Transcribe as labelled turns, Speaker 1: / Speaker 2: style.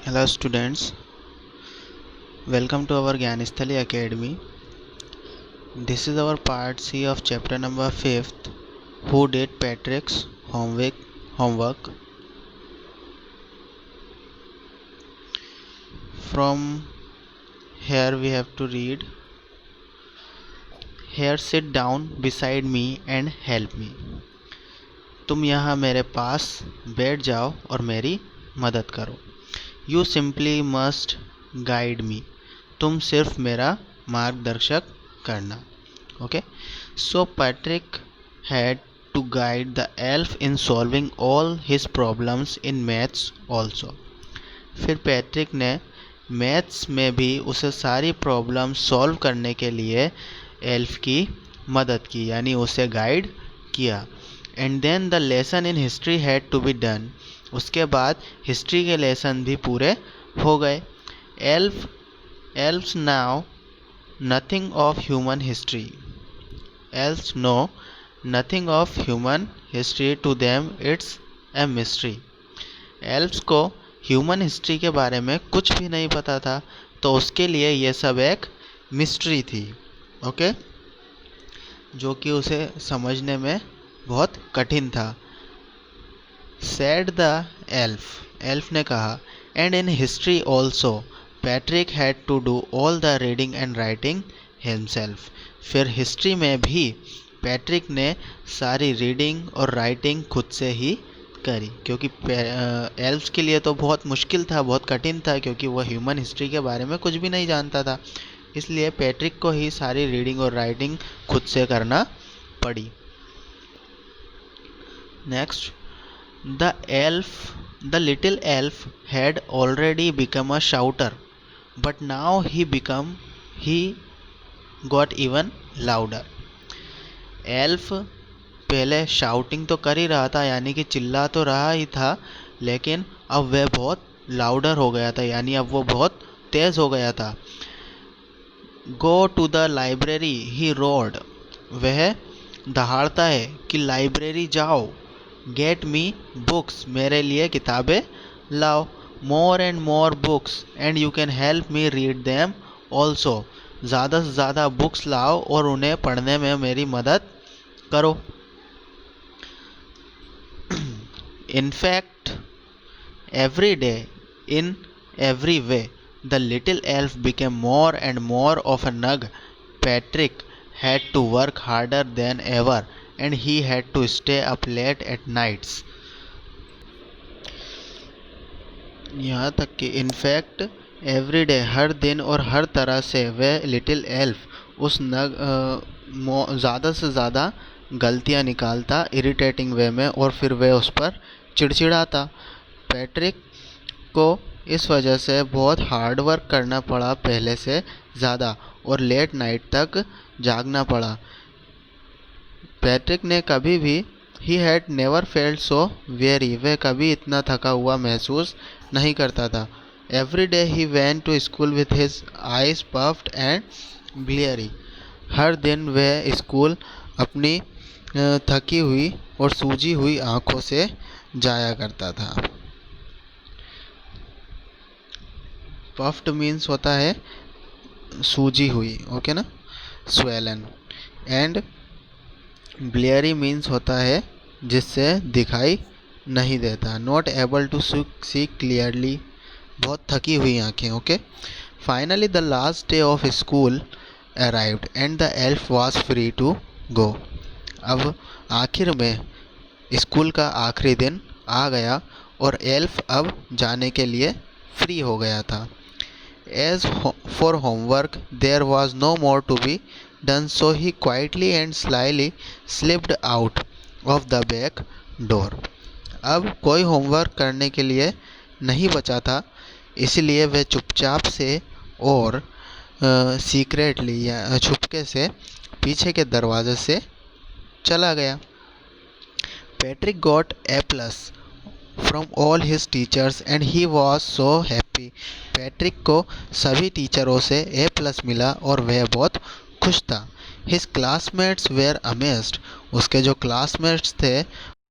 Speaker 1: Hello students, welcome to our Gyanisthali Academy. This is our part C of chapter number 5th, Who Did Patrick's Homework. From here we have to read, Here sit down beside me and help me. तुम यहाँ मेरे पास बैठ जाओ और मेरी मदद करो. You simply must guide me. तुम सिर्फ मेरा मार्गदर्शक करना. Okay, so Patrick had to guide the elf in solving all his problems in maths also. फिर पैट्रिक ने मैथ्स में भी उसे सारी प्रॉब्लम सॉल्व करने के लिए एल्फ की मदद की, यानी उसे गाइड किया. And then the lesson in history had to be done. उसके बाद हिस्ट्री के लेसन भी पूरे हो गए. Elves now nothing of human history. Elves know nothing of human history. To them it's a mystery. Elves को human history के बारे में कुछ भी नहीं पता था, तो उसके लिए ये सब एक मिस्ट्री थी. ओके, जो कि उसे समझने में बहुत कठिन था. Said the elf ने कहा. And in history also Patrick had to do all the reading and writing himself. फिर हिस्ट्री में भी पैट्रिक ने सारी रीडिंग और राइटिंग खुद से ही करी, क्योंकि एल्फ्स के लिए तो बहुत मुश्किल था, बहुत कठिन था, क्योंकि वह ह्यूमन हिस्ट्री के बारे में कुछ भी नहीं जानता था. इसलिए पैट्रिक को ही सारी रीडिंग और राइटिंग खुद से करना पड़ी. Next, the little elf had already become a shouter, but now he got even louder. Elf पहले शाउटिंग तो कर ही रहा था, यानी कि चिल्ला तो रहा ही था, लेकिन अब वह बहुत लाउडर हो गया था, यानी अब वो बहुत तेज़ हो गया था. Go to the library he roared. वह दहाड़ता है कि लाइब्रेरी जाओ. Get me books. मेरे लिए किताबें लाओ. More and more books and you can help me read them also. ज़्यादा से ज़्यादा बुक्स लाओ और उन्हें पढ़ने में मेरी मदद करो. In fact, every day, in every way, the little elf became more and more of a nug. Patrick had to work harder than ever, and he had to stay up late at nights. यहाँ तक कि in fact every day, हर दिन और हर तरह से वह little elf उस ज़्यादा से ज़्यादा गलतियाँ निकालता इरिटेटिंग वे में, और फिर वह उस पर चिड़चिड़ाता. पैट्रिक को इस वजह से बहुत हार्ड वर्क करना पड़ा पहले से ज़्यादा, और लेट नाइट तक जागना पड़ा. पैट्रिक ने कभी भी he had never felt so weary. वह कभी इतना थका हुआ महसूस नहीं करता था. Every day he went to school with his eyes puffed and bleary. हर दिन वह स्कूल अपनी थकी हुई और सूजी हुई आँखों से जाया करता था. पफ्ड मीन्स होता है सूजी हुई, ओके ना, स्वेलन. एंड ब्लियरी मीन्स होता है जिससे दिखाई नहीं देता. Not able to see clearly, बहुत थकी हुई आँखें. Okay. Finally the last day of school arrived and the elf was free to go. अब आखिर में स्कूल का आखिरी दिन आ गया और एल्फ अब जाने के लिए फ्री हो गया था. As for homework, there was no more to be done, so he quietly and slyly slipped out of the back door. अब कोई होमवर्क करने के लिए नहीं बचा था, इसलिए वह चुपचाप से और सीक्रेटली या छुपके से पीछे के दरवाजे से चला गया. Patrick got A+ from all his teachers and he was so happy. Patrick को सभी टीचरों से A+ मिला और वह बहुत खुश था. His classmates were amazed. उसके जो क्लासमेट्स थे